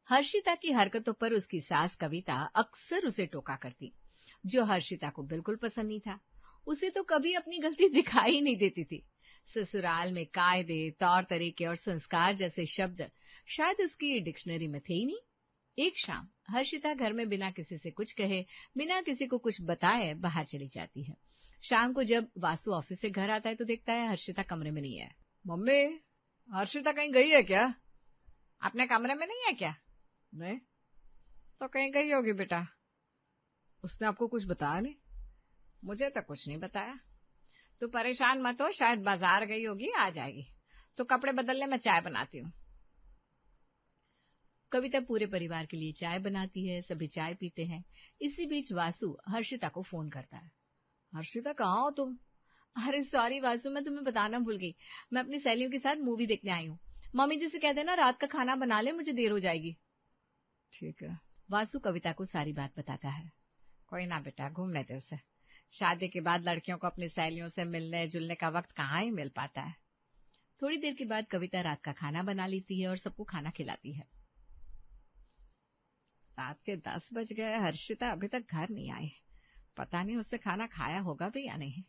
हर्षिता की हरकतों पर उसकी सास कविता अक्सर उसे टोका करती, जो हर्षिता को बिल्कुल पसंद नहीं था। उसे तो कभी अपनी गलती दिखाई ही नहीं देती थी। ससुराल में कायदे, तौर तरीके और संस्कार जैसे शब्द शायद उसकी डिक्शनरी में थे ही नहीं। एक शाम हर्षिता घर में बिना किसी से कुछ कहे, बिना किसी को कुछ बताए बाहर चली जाती है। शाम को जब वासु ऑफिस से घर आता है तो देखता है हर्षिता कमरे में नहीं है। मम्मी, हर्षिता कहीं गई है क्या? अपने कमरे में नहीं है क्या? नहीं तो कहीं गई होगी बेटा। उसने आपको कुछ बताया नहीं? मुझे तो कुछ नहीं बताया। तू परेशान मत हो, शायद बाजार गई होगी, आ जाएगी। तो कपड़े बदलने में चाय बनाती हूँ। कविता पूरे परिवार के लिए चाय बनाती है, सभी चाय पीते हैं। इसी बीच वासु हर्षिता को फोन करता है। हर्षिता, कहाँ हो तुम? अरे सॉरी वासु, मैं तुम्हें बताना भूल गई। मैं अपनी सहेलियों के साथ मूवी देखने आई हूँ। मम्मी जी से कह देना रात का खाना बना ले, मुझे देर हो जाएगी। ठीक है। वासु कविता को सारी बात बताता है। कोई ना बेटा, घूमने दे उसे। शादी के बाद लड़कियों को अपनी सहेलियों से मिलने जुलने का वक्त कहाँ ही मिल पाता है। थोड़ी देर के बाद कविता रात का खाना बना लेती है और सबको खाना खिलाती है। रात के 10 बज गए, हर्षिता अभी तक घर नहीं आई। पता नहीं उसने खाना खाया होगा भी या नहीं।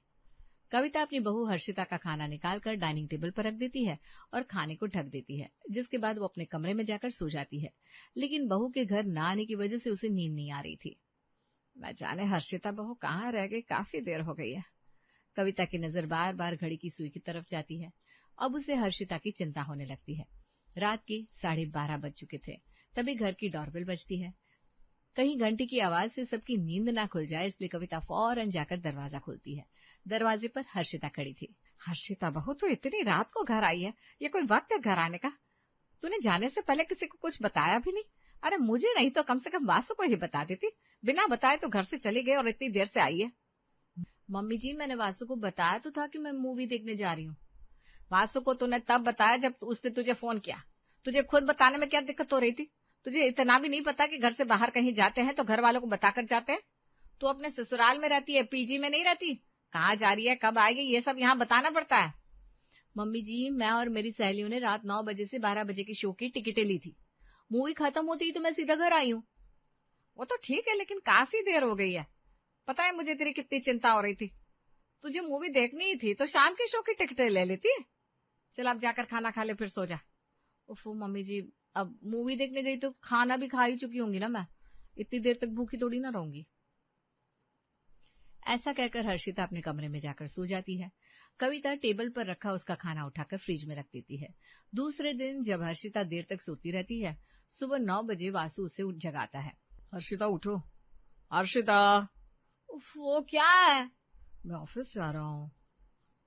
कविता अपनी बहू हर्षिता का खाना निकालकर डाइनिंग टेबल पर रख देती है और खाने को ढक देती है, जिसके बाद वो अपने कमरे में जाकर सो जाती है। लेकिन बहू के घर न आने की वजह से उसे नींद नहीं आ रही थी। न जाने हर्षिता बहू कहाँ रह गई, काफी देर हो गई है। कविता की नजर बार बार घड़ी की सुई की तरफ जाती है। अब उसे हर्षिता की चिंता होने लगती है। रात के 12:30 बज चुके थे, तभी घर की डोरबेल बजती है। कहीं घंटी की आवाज से सबकी नींद ना खुल जाए, इसलिए कविता फौरन जाकर दरवाजा खोलती है। दरवाजे पर हर्षिता खड़ी थी। हर्षिता बहू, तो इतनी रात को घर आई है, ये कोई वक्त है घर आने का? तूने जाने से पहले किसी को कुछ बताया भी नहीं? अरे मुझे नहीं तो कम से कम वासु को ही बता देती। बिना बताए तो घर से चली गई और इतनी देर से आई है। मम्मी जी, मैंने वासु को बताया तो था कि मैं मूवी देखने जा रही हूँ। वासु को तूने तब बताया जब उसने तुझे फोन किया। तुझे खुद बताने में क्या दिक्कत हो रही थी? तुझे इतना भी नहीं पता कि घर से बाहर कहीं जाते हैं तो घर वालों को बताकर जाते हैं? तू अपने ससुराल में रहती है, पीजी में नहीं रहती। कहाँ जा रही है, कब आएगी, ये सब यहाँ बताना पड़ता है। मम्मी जी, मैं और मेरी सहेलियों ने रात 9 बजे से 12 बजे की शो की टिकटें ली थी। मूवी खत्म होती ही तो मैं सीधा घर आई हूँ। वो तो ठीक है, लेकिन काफी देर हो गई है। पता है मुझे तेरी कितनी चिंता हो रही थी। तुझे मूवी देखनी ही थी तो शाम की शो की टिकटें ले लेती। चल अब जाकर खाना खा ले, फिर सो जा। उफ मम्मी जी, अब मूवी देखने गई तो खाना भी खा ही चुकी होंगी ना मैं। इतनी देर तक भूखी थोड़ी ना रहूंगी। ऐसा कहकर हर्षिता अपने कमरे में जाकर सो जाती है। कविता टेबल पर रखा उसका खाना उठाकर फ्रिज में रख देती है। दूसरे दिन जब हर्षिता देर तक सोती रहती है, सुबह 9 बजे वासु उसे उठ जगाता है। हर्षिता उठो। हर्षिता। वो क्या है? मैं ऑफिस जा रहा हूँ।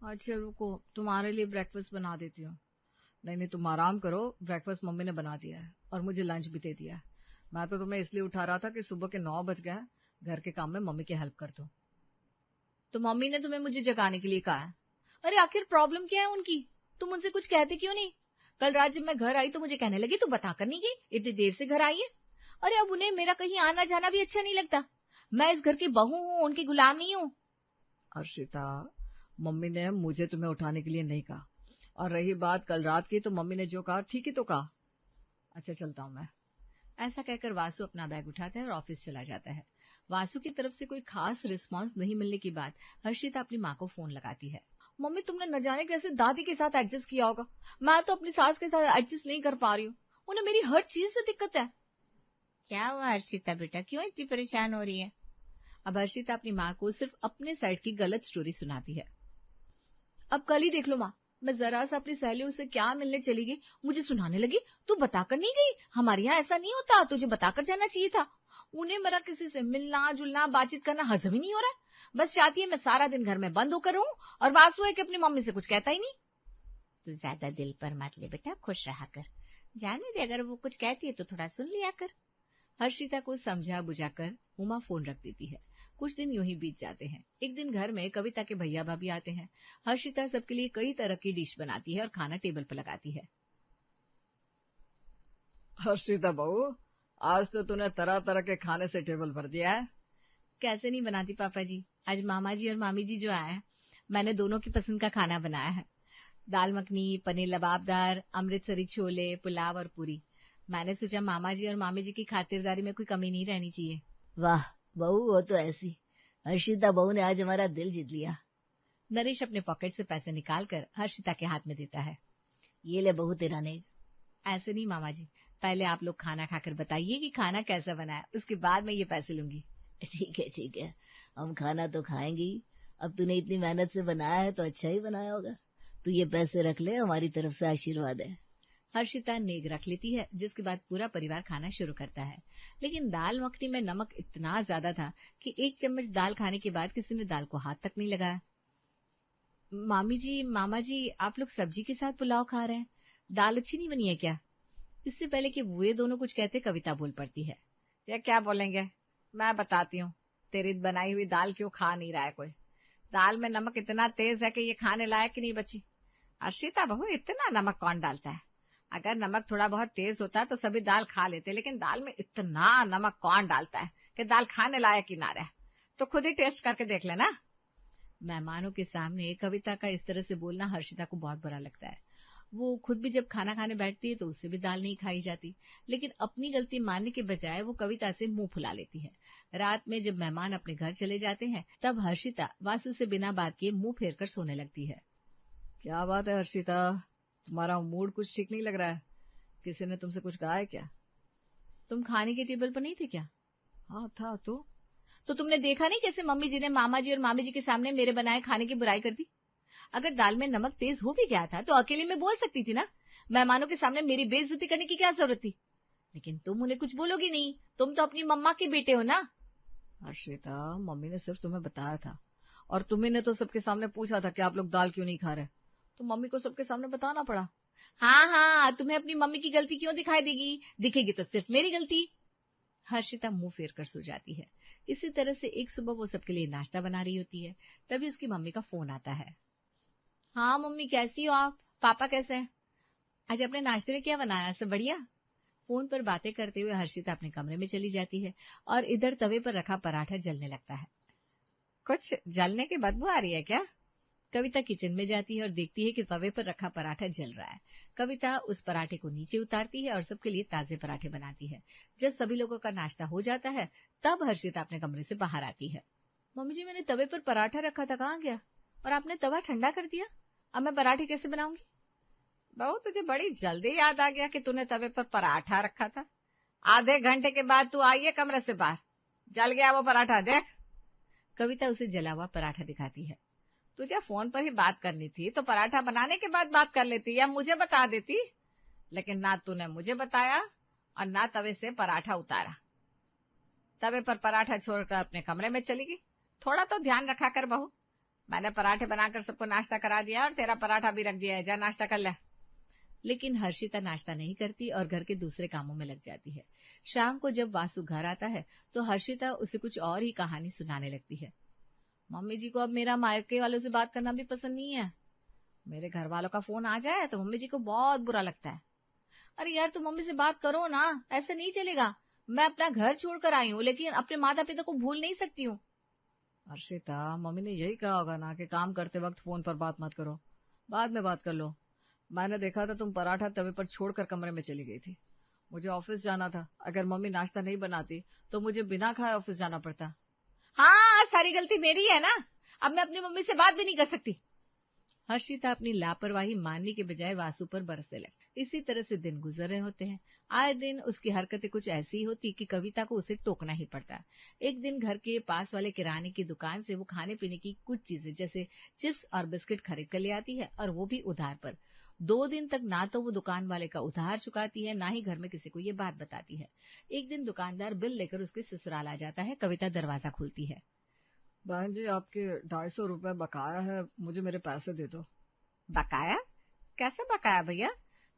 अच्छा रुको, तुम्हारे लिए ब्रेकफास्ट बना देती हूँ। नहीं नहीं, तुम आराम करो, ब्रेकफास्ट मम्मी ने बना दिया है और मुझे लंच भी दे दिया है। मैं तो तुम्हें इसलिए उठा रहा था कि सुबह के 9 बज गए, घर के काम में मम्मी की हेल्प कर दो। तो मम्मी ने तुम्हें मुझे जगाने के लिए कहा है? अरे आखिर प्रॉब्लम क्या है उनकी? तुम उनसे कुछ कहती क्यों नहीं? कल रात जब मैं घर आई तो मुझे कहने लगी तू बता कर नहीं गई, इतनी देर से घर आई है। अरे अब उन्हें मेरा कहीं आना जाना भी अच्छा नहीं लगता। मैं इस घर की बहू हूँ, उनकी गुलाम नहीं हूँ। अर्शिता, मम्मी ने मुझे तुम्हें उठाने के लिए नहीं कहा, और रही बात कल रात की, तो मम्मी ने जो कहा ठीक ही तो कहा। अच्छा चलता हूँ मैं। ऐसा कहकर वासु अपना बैग उठाता है और ऑफिस चला जाता है। वासु की तरफ से कोई खास रिस्पांस नहीं मिलने के बाद हर्षिता अपनी माँ को फोन लगाती है। मम्मी, तुमने न जाने कैसे दादी के साथ एडजस्ट किया होगा। मैं तो अपनी सास के साथ एडजस्ट नहीं कर पा रही हूँ। उन्हें मेरी हर चीज से दिक्कत है। क्या हुआ हर्षिता बेटा, क्यों इतनी परेशान हो रही है? अब हर्षिता अपनी माँ को सिर्फ अपने साइड की गलत स्टोरी सुनाती है। अब कल ही देख लो माँ, मैं जरा सा अपनी सहेलियों से क्या मिलने चली गई, मुझे सुनाने लगी तू बताकर नहीं गई, हमारे यहाँ ऐसा नहीं होता, तुझे बताकर जाना चाहिए था। उन्हें मेरा किसी से मिलना जुलना बातचीत करना हजम ही नहीं हो रहा है। बस चाहती है मैं सारा दिन घर में बंद होकर रहूं, और वासु है कि अपनी मम्मी से कुछ कहता ही नहीं। तू ज्यादा दिल पर मत ले बेटा, खुश रहा कर। जाने दे, अगर वो कुछ कहती है तो थोड़ा सुन लिया कर। हर्षिता को समझा बुझाकर उमा फोन रख देती है। कुछ दिन यूं ही बीत जाते हैं। एक दिन घर में कविता के भैया भाभी आते हैं। हर्षिता सबके लिए कई तरह की डिश बनाती है और खाना टेबल पर लगाती है। हर्षिता बहू, आज तो तूने तरह तरह के खाने से टेबल भर दिया है। कैसे नहीं बनाती पापा जी, आज मामा जी और मामी जी जो आए हैं, मैंने दोनों की पसंद का खाना बनाया है। दाल मखनी, पनीर लबाबदार, अमृतसरी छोले, पुलाव और पूरी। मैंने सोचा मामा जी और मामी जी की खातिरदारी में कोई कमी नहीं रहनी चाहिए। वाह बहू, वो तो ऐसी। हर्षिता बहू ने आज हमारा दिल जीत लिया। नरेश अपने पॉकेट से पैसे निकालकर हर्षिता के हाथ में देता है। ये ले बहू तेरा नेक। ऐसे नहीं मामा जी, पहले आप लोग खाना खाकर बताइए कि खाना कैसा बना है, उसके बाद मैं ये पैसे लूंगी। ठीक है, हम खाना तो खाएंगे ही। अब तूने इतनी मेहनत से बनाया है तो अच्छा ही बनाया होगा। तू ये पैसे रख ले, हमारी तरफ से आशीर्वाद है। हर्षिता नेक रख लेती है, जिसके बाद पूरा परिवार खाना शुरू करता है। लेकिन दाल मखनी में नमक इतना ज्यादा था कि 1 चम्मच दाल खाने के बाद किसी ने दाल को हाथ तक नहीं लगाया। मामी जी, मामा जी, आप लोग सब्जी के साथ पुलाव खा रहे हैं, दाल अच्छी नहीं बनी है क्या? इससे पहले कि वे दोनों कुछ कहते, कविता बोल पड़ती है। ये क्या बोलेंगे, मैं बताती हूँ। तेरी बनाई हुई दाल क्यों खा नहीं रहा है कोई? दाल में नमक इतना तेज है कि ये खाने लायक ही नहीं बची। हर्षिता बहू, इतना नमक कौन डालता है? अगर नमक थोड़ा बहुत तेज होता तो सभी दाल खा लेते, लेकिन दाल में इतना नमक कौन डालता है कि दाल खाने लायक ही ना रहे? तो खुद ही टेस्ट करके देख लेना। मेहमानों के सामने कविता का इस तरह से बोलना हर्षिता को बहुत बुरा लगता है। वो खुद भी जब खाना खाने बैठती है तो उससे भी दाल नहीं खाई जाती, लेकिन अपनी गलती मानने के बजाय वो कविता से मुंह फुला लेती है। रात में जब मेहमान अपने घर चले जाते हैं, तब हर्षिता वासु से बिना बात किए मुंह फेर कर सोने लगती है। क्या बात है हर्षिता, तुम्हारा मूड कुछ ठीक नहीं लग रहा है। किसी ने तुमसे कुछ कहा है क्या? तुम खाने के टेबल पर नहीं थे क्या? हाँ था। तो तुमने देखा नहीं कैसे मम्मी जी ने मामा जी और मामी जी के सामने मेरे बनाए खाने की बुराई कर दी? अगर दाल में नमक तेज हो भी गया था तो अकेले में बोल सकती थी ना। मेहमानों के सामने मेरी बेइज्जती करने की क्या जरूरत थी? लेकिन तुम उन्हें कुछ बोलोगी नहीं, तुम तो अपनी मम्मा के बेटे हो ना। हर्षिता, मम्मी ने सिर्फ तुम्हें बताया था, और तुम्ही ने तो सबके सामने पूछा था कि आप लोग दाल क्यों नहीं खा रहे, तो मम्मी को सबके सामने बताना पड़ा। हाँ, तुम्हें अपनी मम्मी की गलती क्यों दिखाई देगी? दिखेगी तो सिर्फ मेरी गलती। हर्षिता मुंह फेर कर सो जाती है। इसी तरह से एक सुबह वो सबके लिए नाश्ता बना रही होती है, तभी उसकी मम्मी का फोन आता है। हाँ मम्मी, कैसी हो आप? पापा कैसे हैं? आज अपने नाश्ते में क्या बनाया? सब बढ़िया? फोन पर बातें करते हुए हर्षिता अपने कमरे में चली जाती है और इधर तवे पर रखा पराठा जलने लगता है। कुछ जलने की बदबू आ रही है क्या? कविता किचन में जाती है और देखती है कि तवे पर रखा पराठा जल रहा है। कविता उस पराठे को नीचे उतारती है और सबके लिए ताजे पराठे बनाती है। जब सभी लोगों का नाश्ता हो जाता है, तब हर्षिता अपने कमरे से बाहर आती है। मम्मी जी, मैंने तवे पर पराठा रखा था, कहाँ गया? और आपने तवा ठंडा कर दिया, अब मैं पराठे कैसे बनाऊंगी? बहू, तुझे बड़ी जल्दी याद आ गया कि तूने तवे पर पराठा रखा था। आधे घंटे के बाद तू आई है कमरे से बाहर, जल गया वो पराठा, देख। कविता उसे जला हुआ पराठा दिखाती है। तुझे फोन पर ही बात करनी थी तो पराठा बनाने के बाद बात कर लेती या मुझे बता देती, लेकिन ना तूने मुझे बताया और ना तवे से पराठा उतारा। तवे पर पराठा छोड़कर अपने कमरे में चली गई। थोड़ा तो ध्यान रखा कर बहू, मैंने पराठे बनाकर सबको नाश्ता करा दिया और तेरा पराठा भी रख दिया है, जा नाश्ता कर ले। लेकिन हर्षिता नाश्ता नहीं करती और घर के दूसरे कामों में लग जाती है। शाम को जब वासु घर आता है तो हर्षिता उसे कुछ और ही कहानी सुनाने लगती है। मम्मी जी को अब मेरा मायके वालों से बात करना भी पसंद नहीं है। मेरे घर वालों का फोन आ जाए तो मम्मी जी को बहुत बुरा लगता है। अरे यार, तुम मम्मी से बात करो ना, ऐसे नहीं चलेगा। मैं अपना घर छोड़कर आई हूँ, लेकिन अपने माता पिता को भूल नहीं सकती हूँ। हर्षिता, मम्मी ने यही कहा होगा ना कि काम करते वक्त फोन पर बात मत करो, बाद में बात कर लो। मैंने देखा था तुम पराठा तवे पर छोड़कर कमरे में चली गई थी। मुझे ऑफिस जाना था, अगर मम्मी नाश्ता नहीं बनाती तो मुझे बिना खाए ऑफिस जाना पड़ता। हाँ, सारी गलती मेरी है ना, अब मैं अपनी मम्मी से बात भी नहीं कर सकती। हर्षिता अपनी लापरवाही मानने के बजाय वासु पर बरसने लगी। इसी तरह से दिन गुजर रहे होते हैं। आए दिन उसकी हरकतें कुछ ऐसी होती कि कविता को उसे टोकना ही पड़ता। एक दिन घर के पास वाले किराने की दुकान से वो खाने पीने की कुछ चीजें जैसे चिप्स और बिस्किट खरीद कर ले आती है, और वो भी उधार पर। 2 दिन तक ना तो वो दुकान वाले का उधार चुकाती है, ना ही घर में किसी को ये बात बताती है। एक दिन दुकानदार बिल लेकर उसके ससुराल आ जाता है। कविता दरवाजा खोलती है। बहन जी, आपके 250 रुपए बकाया है, मुझे मेरे पैसे दे दो। बकाया? कैसे बकाया भैया?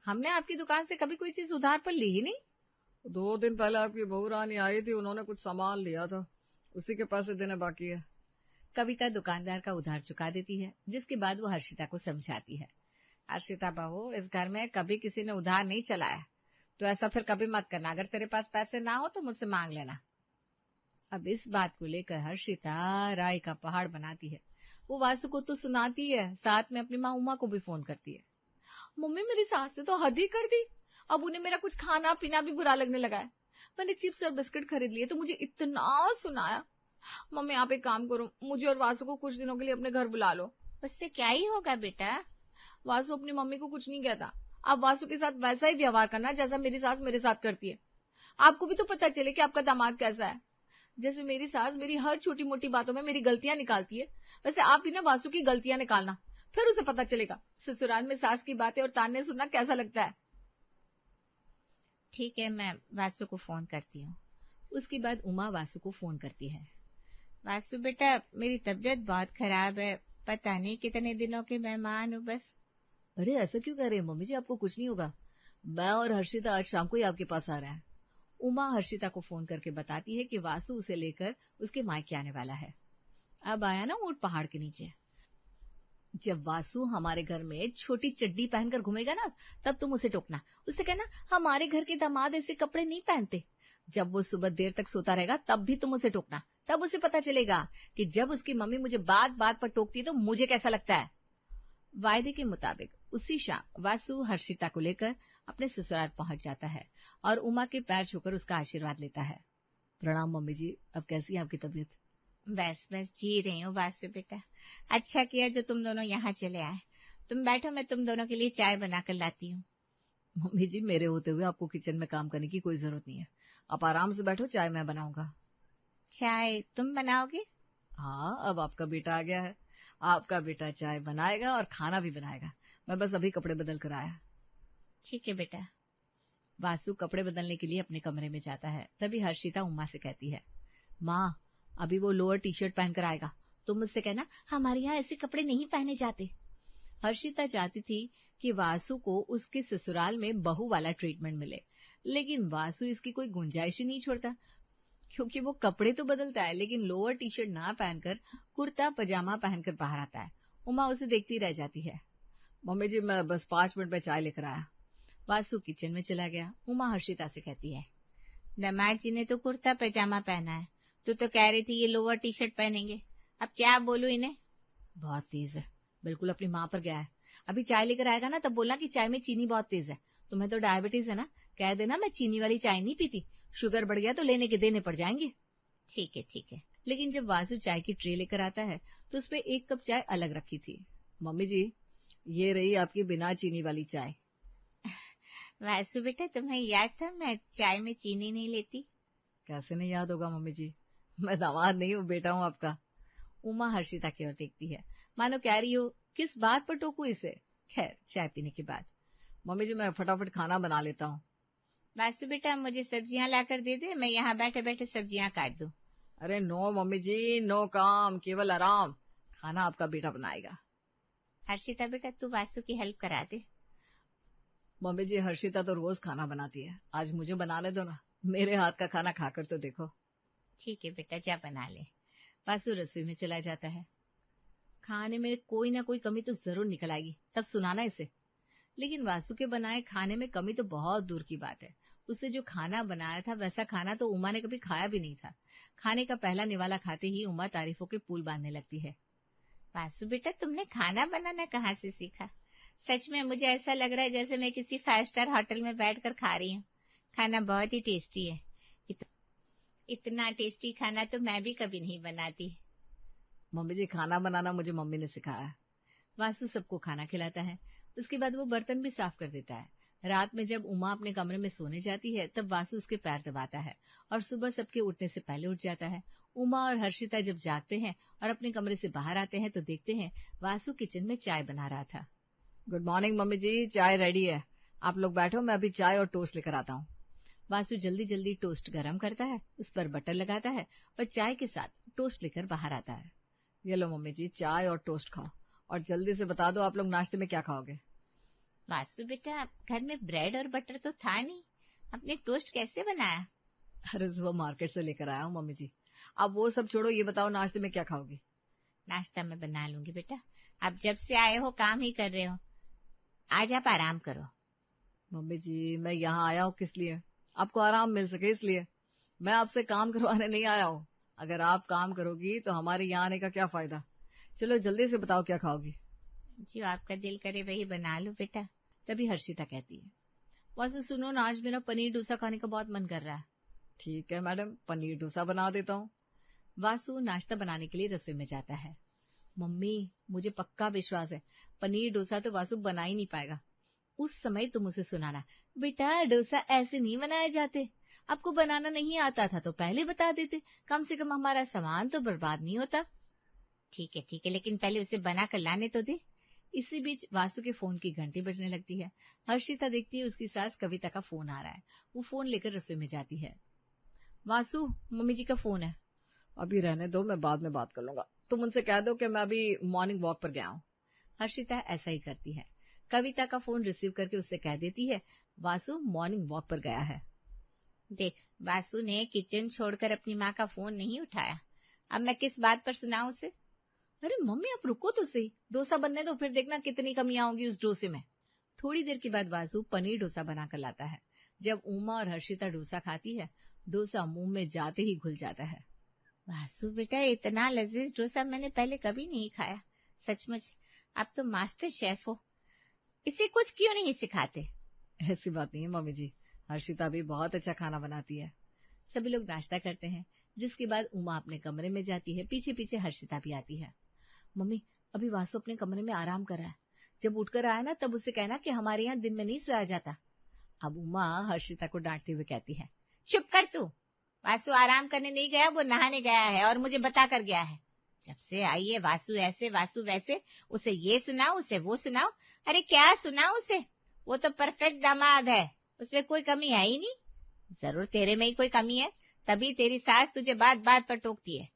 हमने आपकी दुकान से कभी कोई चीज उधार पर ली ही नहीं। 2 दिन पहले आपकी बहू रानी आई थी, उन्होंने कुछ सामान लिया था, उसी के पैसे देने बाकी है। कविता दुकानदार का उधार चुका देती है, जिसके बाद वो हर्षिता को समझाती है। हर्षिता बहू, इस घर में कभी किसी ने उधार नहीं चलाया, तो ऐसा फिर कभी मत करना। अगर तेरे पास पैसे ना हो तो मुझसे मांग लेना। अब इस बात को लेकर हर्षिता राय का पहाड़ बनाती है। वो वासु को तो सुनाती है, साथ में अपनी माँ उमा को भी फोन करती है। मम्मी, मेरी सास ने तो हद ही कर दी, अब उन्हें मेरा कुछ खाना पीना भी बुरा लगने लगा है। मैंने चिप्स और बिस्किट खरीद लिए तो मुझे इतना सुनाया। मम्मी आप एक काम करो, मुझे और वासु को कुछ दिनों के लिए अपने घर बुला लो। उससे क्या ही होगा बेटा? वासु अपनी मम्मी को कुछ नहीं कहता। आप वासु के साथ वैसा ही व्यवहार करना जैसा मेरी सास मेरे साथ करती है। आपको भी तो पता चले कि आपका दामाद कैसा है। जैसे मेरी सास मेरी हर छोटी मोटी बातों में मेरी गलतियां निकालती है, वैसे आप भी ना वासु की गलतियां निकालना, फिर उसे पता चलेगा ससुराल में सास की बातें और ताने सुनना कैसा लगता है। ठीक है, मैं वासु को फोन करती हूँ। उसके बाद उमा वासु को फोन करती है। वासु बेटा, मेरी तबीयत बहुत खराब है, पता नहीं कितने दिनों के मेहमान हूँ बस। अरे ऐसा क्यों कह रहे हैं मम्मी जी, आपको कुछ नहीं होगा। मैं और हर्षिता आज शाम को ही आपके पास आ रहे हैं। उमा हर्षिता को फोन करके बताती है कि वासु उसे लेकर उसके मायके आने वाला है। अब आया ना ऊंट पहाड़ के नीचे। जब वासु हमारे घर में छोटी चड्डी पहनकर घूमेगा ना, तब तुम उसे टोकना, उससे कहना हमारे घर के दामाद ऐसे कपड़े नहीं पहनते। जब वो सुबह देर तक सोता रहेगा तब भी तुम उसे टोकना, तब उसे पता चलेगा कि जब उसकी मम्मी मुझे बात बात पर टोकती है तो मुझे कैसा लगता है। वायदे के मुताबिक उसी शाम वासु हर्षिता को लेकर अपने ससुराल पहुंच जाता है और उमा के पैर छूकर उसका आशीर्वाद लेता है। प्रणाम मम्मी जी, अब कैसी है आपकी तबीयत? बस बस जी रही हूँ वासु बेटा। अच्छा किया जो तुम दोनों यहाँ चले आए। तुम बैठो, मैं तुम दोनों के लिए चाय बनाकर लाती हूँ। मम्मी जी, मेरे होते हुए आपको किचन में काम करने की कोई जरूरत नहीं है। आप आराम से बैठो, चाय मैं बनाऊंगा। चाय तुम बनाओगे? हाँ, अब आपका बेटा आ गया है। आपका बेटा चाय बनाएगा और खाना भी बनाएगा। मैं बस अभी कपड़े बदल कर आया। ठीक है बेटा। वासु कपड़े बदलने के लिए अपने कमरे में जाता है। तभी हर्षिता उमा से कहती है, माँ अभी वो लोअर टी शर्ट पहनकर आएगा, तुम मुझसे कहना हमारे यहाँ ऐसे कपड़े नहीं पहने जाते। हर्षिता चाहती थी कि वासु को उसके ससुराल में बहू वाला ट्रीटमेंट मिले, लेकिन वासु इसकी कोई गुंजाइश ही नहीं छोड़ता, क्योंकि वो कपड़े तो बदलता है लेकिन लोअर टी शर्ट ना पहनकर कुर्ता पजामा पहनकर बाहर आता है। उमा उसे देखती रह जाती है। मम्मी जी, मैं बस 5 मिनट में चाय लेकर आया। वासु किचन में चला गया। उमा हर्षिता से कहती है, दामाद जी ने तो कुर्ता पजामा पहना है, तू तो कह रही थी ये लोअर टी शर्ट पहनेंगे, अब क्या बोलूं इन्हें। बहुत तेज है, बिल्कुल अपनी माँ पर गया है। अभी चाय लेकर आएगा ना तब बोलना कि चाय में चीनी बहुत तेज है। तुम्हें तो डायबिटीज है ना, कह देना मैं चीनी वाली चाय नहीं पीती, शुगर बढ़ गया तो लेने के देने पड़ जाएंगे। ठीक है ठीक है। लेकिन जब वासु चाय की ट्रे लेकर आता है तो उसपे एक कप चाय अलग रखी थी। मम्मी जी, ये रही आपकी बिना चीनी वाली चाय। वासु बेटा, तुम्हें याद था मैं चाय में चीनी नहीं लेती? कैसे नहीं याद होगा मम्मी जी, मैं दामाद नहीं हूँ, बेटा हूँ आपका। उमा हर्षिता की ओर देखती है, मानो कह रही हो किस बात पर टोकू इसे। खैर, चाय पीने के बाद मम्मी जी मैं फटाफट खाना बना लेता हूँ। वासु बेटा, मुझे सब्जियां लाकर दे दे, मैं यहाँ बैठे बैठे सब्जियां काट दूं। अरे नो मम्मी जी, नो काम, केवल आराम। खाना आपका बेटा बनाएगा। हर्षिता बेटा, तू वासु की हेल्प करा दे। मम्मी जी, हर्षिता तो रोज खाना बनाती है, आज मुझे बनाने दो ना, मेरे हाथ का खाना खाकर तो देखो। ठीक है बेटा, जा बना ले। वासु रसोई में चला जाता है। खाने में कोई ना कोई कमी तो जरूर निकल आएगी, तब सुनाना इसे। लेकिन वासु के बनाए खाने में कमी तो बहुत दूर की बात है। उसने जो खाना बनाया था वैसा खाना तो उमा ने कभी खाया भी नहीं था। खाने का पहला निवाला खाते ही उमा तारीफों के पुल बांधने लगती है। वासु बेटा, तुमने खाना बनाना कहाँ से सीखा? सच में मुझे ऐसा लग रहा है जैसे मैं किसी 5 स्टार होटल में बैठकर खा रही हूँ। खाना बहुत ही टेस्टी है। इतना टेस्टी खाना तो मैं भी कभी नहीं बनाती। मम्मी जी, खाना बनाना मुझे मम्मी ने सिखाया है। वासु सबको खाना खिलाता है, उसके बाद वो बर्तन भी साफ कर देता है। रात में जब उमा अपने कमरे में सोने जाती है तब वासु उसके पैर दबाता है और सुबह सबके उठने से पहले उठ जाता है। उमा और हर्षिता जब जागते हैं और अपने कमरे से बाहर आते हैं तो देखते हैं वासु किचन में चाय बना रहा था। गुड मॉर्निंग मम्मी जी, चाय रेडी है, आप लोग बैठो, मैं अभी चाय और टोस्ट लेकर आता हूँ। वासु जल्दी जल्दी टोस्ट गर्म करता है, उस पर बटर लगाता है और चाय के साथ टोस्ट लेकर बाहर आता है। ये लो मम्मी जी, चाय और टोस्ट खाओ, और जल्दी से बता दो आप लोग नाश्ते में क्या खाओगे। वासु बेटा, घर में ब्रेड और बटर तो था नहीं, आपने टोस्ट कैसे बनाया? अरे सुबह मार्केट से लेकर आया हूँ मम्मी जी। अब वो सब छोड़ो, ये बताओ नाश्ते में क्या खाओगी। नाश्ता मैं बना लूंगी बेटा, आप जब से आए हो काम ही कर रहे हो, आज आप आराम करो। मम्मी जी, मैं यहाँ आया हूँ किस लिए? आपको आराम मिल सके इसलिए। मैं आपसे काम करवाने नहीं आया हूँ। अगर आप काम करोगी तो हमारे यहाँ आने का क्या फायदा। चलो जल्दी से बताओ क्या खाओगी। जो आपका दिल करे वही बना लो बेटा। तभी हर्षिता कहती है, वासु सुनो ना, आज मेरा पनीर डोसा खाने का बहुत मन कर रहा है। ठीक है मैडम, पनीर डोसा बना देता हूँ। वासु नाश्ता बनाने के लिए रसोई में जाता है। मम्मी, मुझे पक्का विश्वास है पनीर डोसा तो वासु बना ही नहीं पाएगा। उस समय तुम उसे सुनाना, बेटा डोसा ऐसे नहीं बनाए जाते, आपको बनाना नहीं आता था तो पहले बता देते, कम से कम हमारा सामान तो बर्बाद नहीं होता। ठीक है, लेकिन पहले उसे बना कर लाने तो दे। इसी बीच वासु के फोन की घंटी बजने लगती है। हर्षिता देखती है उसकी सास कविता का फोन आ रहा है। वो फोन लेकर रसोई में जाती है। वासु, मम्मी जी का फोन है। अभी रहने दो, मैं बाद में बात कर लूंगा। तुम उनसे कह दो कि मैं अभी मॉर्निंग वॉक पर गया हूँ। हर्षिता ऐसा ही करती है। कविता का फोन रिसीव करके उससे कह देती है वासु मॉर्निंग वॉक पर गया है। देख, वासु ने किचन छोड़कर अपनी माँ का फोन नहीं उठाया। अब मैं किस बात पर सुनाऊं उसे? अरे मम्मी, आप रुको तो सही, डोसा बनने दो, फिर देखना कितनी कमियां होंगी उस डोसे में। थोड़ी देर के बाद वासु पनीर डोसा बनाकर लाता है। जब उमा और हर्षिता डोसा खाती है, डोसा मुंह में जाते ही घुल जाता है। वासु बेटा, इतना लजीज डोसा मैंने पहले कभी नहीं खाया। सचमुच आप तो मास्टर शेफ हो, इसे कुछ क्यों नहीं सिखाते? ऐसी बात नहीं है मम्मी जी, हर्षिता भी बहुत अच्छा खाना बनाती है। सभी लोग नाश्ता करते हैं, जिसके बाद उमा अपने कमरे में जाती है। पीछे पीछे हर्षिता भी आती है। मम्मी, अभी वासु अपने कमरे में आराम कर रहा है, जब उठकर आया ना तब उससे कहना कि हमारे यहाँ दिन में नहीं सोया जाता। अब उमा हर्षिता को डांटते हुए कहती है, चुप कर तू, वासु आराम करने नहीं गया, वो नहाने गया है और मुझे बता कर गया है। जब से आई है वासु ऐसे वासु वैसे, उसे ये सुनाओ उसे वो सुनाओ। अरे क्या सुनाओ उसे, वो तो परफेक्ट दामाद है, उसमें कोई कमी है ही नहीं। जरूर तेरे में ही कोई कमी है, तभी तेरी सास तुझे बात बात पर टोकती है।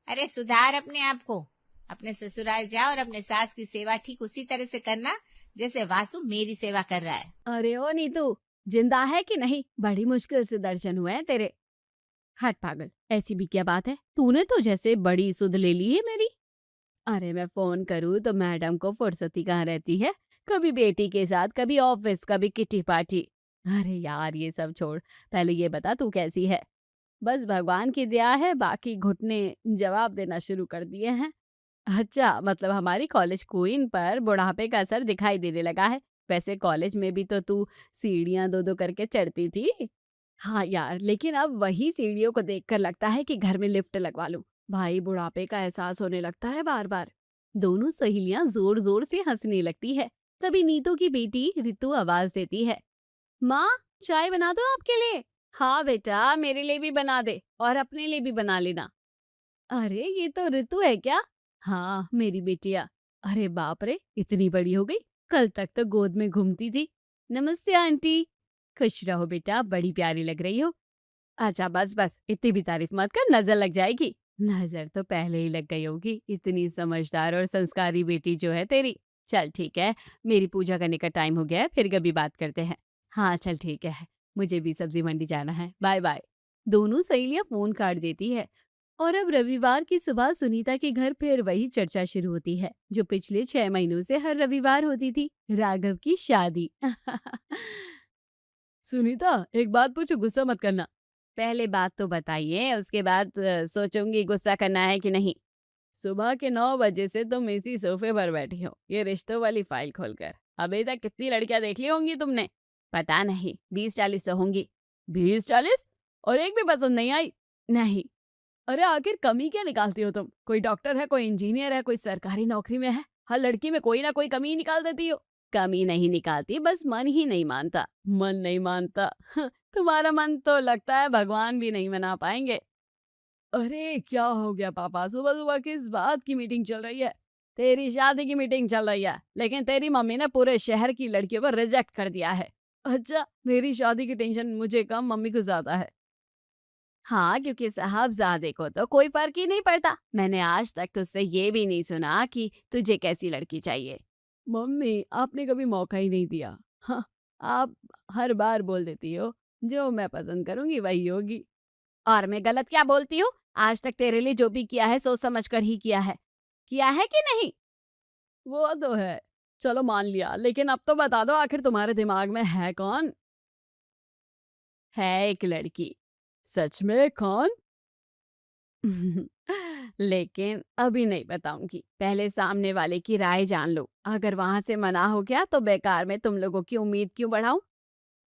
अरे सुधार अपने आप को, अपने ससुराल जा और अपने सास की सेवा ठीक उसी तरह से करना जैसे वासु मेरी सेवा कर रहा है। अरे ओ नीतू, जिंदा है कि नहीं? बड़ी मुश्किल से दर्शन हुए हैं तेरे। हट पागल, ऐसी भी क्या बात है? तूने तो जैसे बड़ी सुध ले ली है मेरी। अरे मैं फोन करूँ तो मैडम को फुर्सती कहाँ रहती है, कभी बेटी के साथ, कभी ऑफिस, कभी किटी पार्टी। अरे यार ये सब छोड़, पहले ये बता तू कैसी है? बस भगवान की दया है, बाकी घुटने जवाब देना शुरू कर दिए हैं। अच्छा, मतलब हमारी कॉलेज क्वीन पर बुढ़ापे का असर दिखाई देने लगा है। वैसे कॉलेज में भी तो तू सीढ़ियां दो दो करके चढ़ती थी। हाँ यार, लेकिन अब वही सीढ़ियों को देखकर लगता है कि घर में लिफ्ट लगवा लूं। भाई बुढ़ापे का एहसास होने लगता है बार बार। दोनों सहेलियां जोर जोर से हंसने लगती है। तभी नीतू की बेटी रितु आवाज देती है, माँ चाय बना दो आपके लिए। हाँ बेटा, मेरे लिए भी बना दे और अपने लिए भी बना लेना। अरे ये तो ऋतु है क्या? हाँ मेरी बेटिया। अरे बाप रे, इतनी बड़ी हो गई, कल तक तो गोद में घूमती थी। नमस्ते आंटी। खुश रहो बेटा, बड़ी प्यारी लग रही हो। अच्छा बस बस, इतनी भी तारीफ मत कर, नजर लग जाएगी। नजर तो पहले ही लग गई होगी, इतनी समझदार और संस्कारी बेटी जो है तेरी। चल ठीक है, मेरी पूजा करने का टाइम हो गया है, फिर कभी बात करते हैं। हाँ चल ठीक है, मुझे भी सब्जी मंडी जाना है, बाय बाय। दोनों सहेलियां फोन काट देती है। और अब रविवार की सुबह सुनीता के घर फिर वही चर्चा शुरू होती है जो पिछले 6 महीनों से हर रविवार होती थी, राघव की शादी। सुनीता एक बात पूछो, गुस्सा मत करना। पहले बात तो बताइए, उसके बाद सोचूंगी गुस्सा करना है कि नहीं। सुबह के 9 बजे से तुम इसी सोफे पर बैठी हो, ये रिश्तों वाली फाइल खोलकर। अभी तक कितनी लड़कियां देख ली होंगी तुमने? पता नहीं, 20-40 तो होंगी। 20-40? और एक भी पसंद नहीं आई? नहीं। अरे आखिर कमी क्या निकालती हो तुम? कोई डॉक्टर है, कोई इंजीनियर है, कोई सरकारी नौकरी में है, हर लड़की में कोई ना कोई कमी ही निकाल देती हो। कमी नहीं निकालती, बस मन ही नहीं मानता। मन नहीं मानता? तुम्हारा मन तो लगता है भगवान भी नहीं मना पाएंगे। अरे क्या हो गया पापा, सुबह सुबह किस बात की मीटिंग चल रही है? तेरी शादी की मीटिंग चल रही है, लेकिन तेरी मम्मी ने पूरे शहर की लड़कियों को रिजेक्ट कर दिया है। अच्छा, मेरी शादी की टेंशन मुझे कम, मम्मी को ज्यादा है। हाँ, क्योंकि साहबज़ादे को तो कोई फ़र्क ही नहीं पड़ता। मैंने आज तक तुझसे ये भी नहीं सुना कि तुझे कैसी लड़की चाहिए। मम्मी, आपने कभी मौका ही नहीं दिया। हाँ, आप हर बार बोल देती हो, जो मैं पसंद करूँगी वही होगी। और मैं गलत क्या बोलती हूँ? आज तक तेरे लिए जो भी किया है सोच समझ कर ही किया है। किया है कि नहीं? वो तो है। चलो मान लिया, लेकिन अब तो बता दो आखिर तुम्हारे दिमाग में है कौन? है एक लड़की। सच में? कौन? लेकिन अभी नहीं बताऊंगी, पहले सामने वाले की राय जान लो। अगर वहां से मना हो गया तो बेकार में तुम लोगों की उम्मीद क्यों बढ़ाऊं?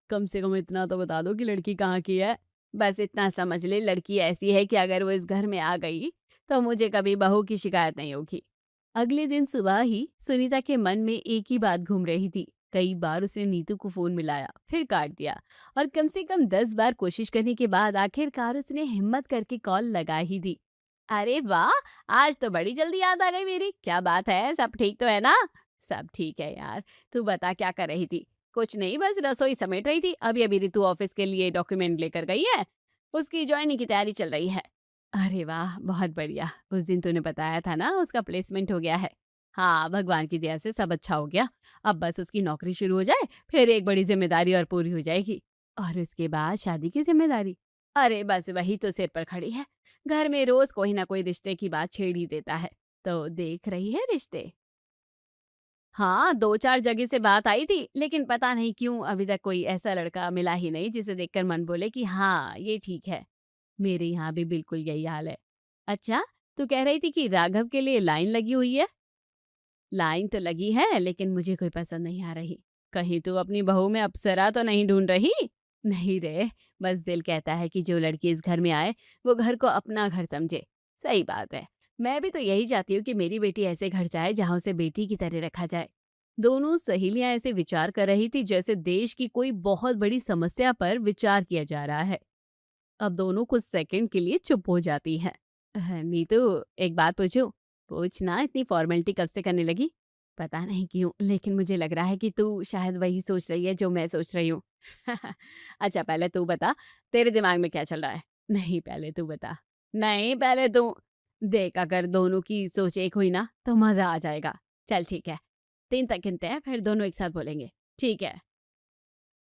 कम से कम इतना तो बता दो कि लड़की कहाँ की है। बस इतना समझ ले, लड़की ऐसी है कि अगर वो इस घर में आ गई तो मुझे कभी बहू की शिकायत नहीं होगी। अगले दिन सुबह ही सुनीता के मन में एक ही बात घूम रही थी। कई बार उसने नीतू को फोन मिलाया, फिर काट दिया, और कम से कम 10 बार कोशिश करने के बाद आखिरकार उसने हिम्मत करके कॉल लगा ही दी। अरे वाह, आज तो बड़ी जल्दी याद आ गई मेरी। क्या बात है, सब ठीक तो है ना? सब ठीक है यार। तू बता, क्या कर रही थी? कुछ नहीं, बस रसोई समेट रही थी। अभी अभी रितु ऑफिस के लिए डॉक्यूमेंट लेकर गई है, उसकी ज्वाइनिंग की तैयारी चल रही है। अरे वाह, बहुत बढ़िया। उस दिन तूने बताया था ना उसका प्लेसमेंट हो गया है। हाँ, भगवान की दया से सब अच्छा हो गया। अब बस उसकी नौकरी शुरू हो जाए, फिर एक बड़ी जिम्मेदारी और पूरी हो जाएगी। और उसके बाद शादी की जिम्मेदारी। अरे बस वही तो सिर पर खड़ी है। घर में रोज कोई ना कोई रिश्ते की बात छेड़ ही देता है। तो देख रही है रिश्ते? हाँ, 2-4 जगह से बात आई थी, लेकिन पता नहीं क्यों अभी तक कोई ऐसा लड़का मिला ही नहीं जिसे देखकर मन बोले कि हाँ, ये ठीक है। मेरे यहाँ भी बिल्कुल यही हाल है। अच्छा, तू कह रही थी कि राघव के लिए लाइन लगी हुई है? लाइन तो लगी है, लेकिन मुझे कोई पसंद नहीं आ रही। कहीं तू अपनी बहू में अप्सरा तो नहीं ढूंढ रही? नहीं रे, बस दिल कहता है कि जो लड़की इस घर में आए, वो घर को अपना घर समझे। सही बात है। मैं भी तो यही चाहती हूँ कि मेरी बेटी ऐसे घर जाए जहाँ उसे बेटी की तरह रखा जाए। दोनों सहेलियां ऐसे विचार कर रही थी जैसे देश की कोई बहुत बड़ी समस्या पर विचार किया जा रहा है। अब दोनों कुछ सेकंड के लिए चुप हो जाती हैं। नीतू, एक बात पूछूं? पूछ ना, इतनी फॉर्मेलिटी कब से करने लगी? पता नहीं क्यों, लेकिन मुझे लग रहा है कि तू शायद वही सोच रही है जो मैं सोच रही हूँ। अच्छा, पहले तू बता, तेरे दिमाग में क्या चल रहा है? नहीं, पहले तू बता। नहीं, पहले तू। देख, अगर दोनों की सोच एक हुई ना तो मजा आ जाएगा। चल ठीक है, 3 तक गिनते हैं, फिर दोनों एक साथ बोलेंगे। ठीक है?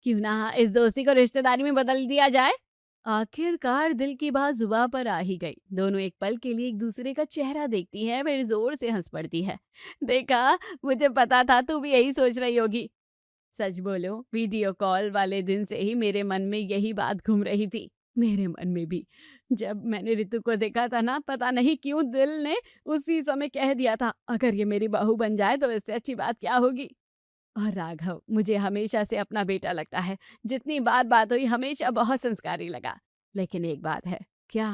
क्यों ना इस दोस्ती को रिश्तेदारी में बदल दिया जाए। आखिरकार दिल की बात जुबां पर आ ही गई। दोनों एक पल के लिए एक दूसरे का चेहरा देखती हैं, फिर जोर से हंस पड़ती है। देखा, मुझे पता था तू भी यही सोच रही होगी। सच बोलो, वीडियो कॉल वाले दिन से ही मेरे मन में यही बात घूम रही थी। मेरे मन में भी। जब मैंने रितु को देखा था ना, पता नहीं क्यों दिल ने उसी समय कह दिया था, अगर ये मेरी बहू बन जाए तो इससे अच्छी बात क्या होगी। और राघव मुझे हमेशा से अपना बेटा लगता है। जितनी बार बात हुई हमेशा बहुत संस्कारी लगा। लेकिन एक बात है। क्या?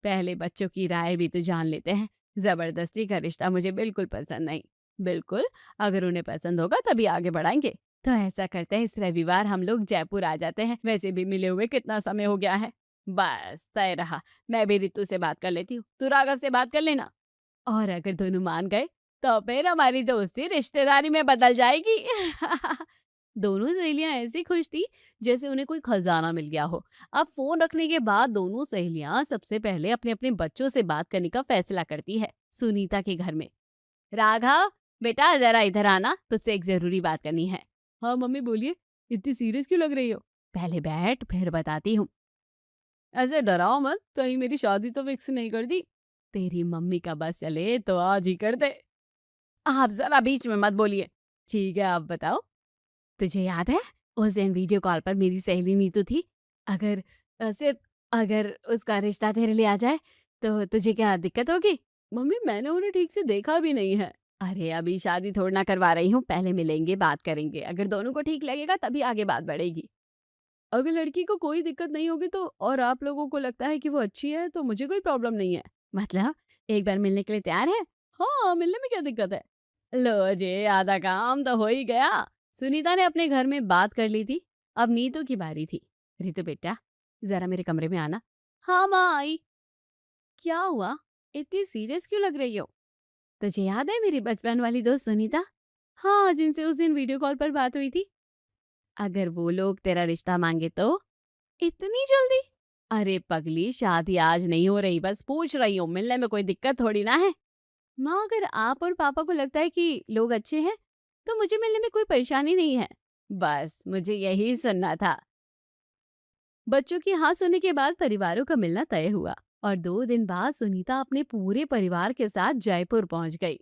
पहले बच्चों की राय भी तो जान लेते हैं। जबरदस्ती का रिश्ता मुझे बिल्कुल पसंद नहीं। बिल्कुल, अगर उन्हें पसंद होगा तभी आगे बढ़ाएंगे। तो ऐसा करते हैं, इस रविवार हम लोग जयपुर आ जाते हैं। वैसे भी मिले हुए कितना समय हो गया है। बस तय रहा। मैं भी रितु से बात कर लेती हूँ, तू राघव से बात कर लेना। और अगर दोनों मान गए तो फिर हमारी दोस्ती रिश्तेदारी में बदल जाएगी। दोनों सहेलियां ऐसी खुश थी जैसे उन्हें कोई खजाना मिल गया हो। अब फोन रखने के बाद दोनों सहेलियां सबसे पहले अपने अपने बच्चों से बात करने का फैसला करती है। सुनीता के घर में। राघव, बेटा जरा इधर आना, तुझसे एक जरूरी बात करनी है। हाँ मम्मी, बोलिए। इतनी सीरियस क्यों लग रही हो? पहले बैठ, फिर बताती हूँ। ऐसे डराओ मत, कहीं मेरी शादी तो फिक्स नहीं कर दी। तेरी मम्मी का बस चले तो आज ही कर दे। आप जरा बीच में मत बोलिए। ठीक है, आप बताओ। तुझे याद है उस दिन वीडियो कॉल पर मेरी सहेली नीतू थी? अगर सिर्फ अगर उसका रिश्ता तेरे लिए आ जाए तो तुझे क्या दिक्कत होगी? मम्मी, मैंने उन्हें ठीक से देखा भी नहीं है। अरे अभी शादी थोड़ी ना करवा रही हूँ, पहले मिलेंगे, बात करेंगे, अगर दोनों को ठीक लगेगा तभी आगे बात बढ़ेगी। अगर लड़की को कोई दिक्कत नहीं होगी तो, और आप लोगों को लगता है कि वो अच्छी है, तो मुझे कोई प्रॉब्लम नहीं है। मतलब एक बार मिलने के लिए तैयार है? हाँ, मिलने में क्या दिक्कत है। लो जी, आधा काम तो हो ही गया। सुनीता ने अपने घर में बात कर ली थी। अब नीतू की बारी थी। रितु बेटा, जरा मेरे कमरे में आना। हाँ माँ, आई। क्या हुआ? इतनी सीरियस क्यों लग रही हो? तुझे याद है मेरी बचपन वाली दोस्त सुनीता? हाँ, जिनसे उस दिन वीडियो कॉल पर बात हुई थी। अगर वो लोग तेरा रिश्ता मांगे तो? इतनी जल्दी? अरे पगली, शादी आज नहीं हो रही, बस पूछ रही हूँ, मिलने में कोई दिक्कत थोड़ी ना है। माँ, अगर आप और पापा को लगता है कि लोग अच्छे हैं तो मुझे मिलने में कोई परेशानी नहीं है। बस मुझे यही सुनना था। बच्चों की हाँ सुनने के बाद परिवारों का मिलना तय हुआ और 2 दिन बाद सुनीता अपने पूरे परिवार के साथ जयपुर पहुंच गई।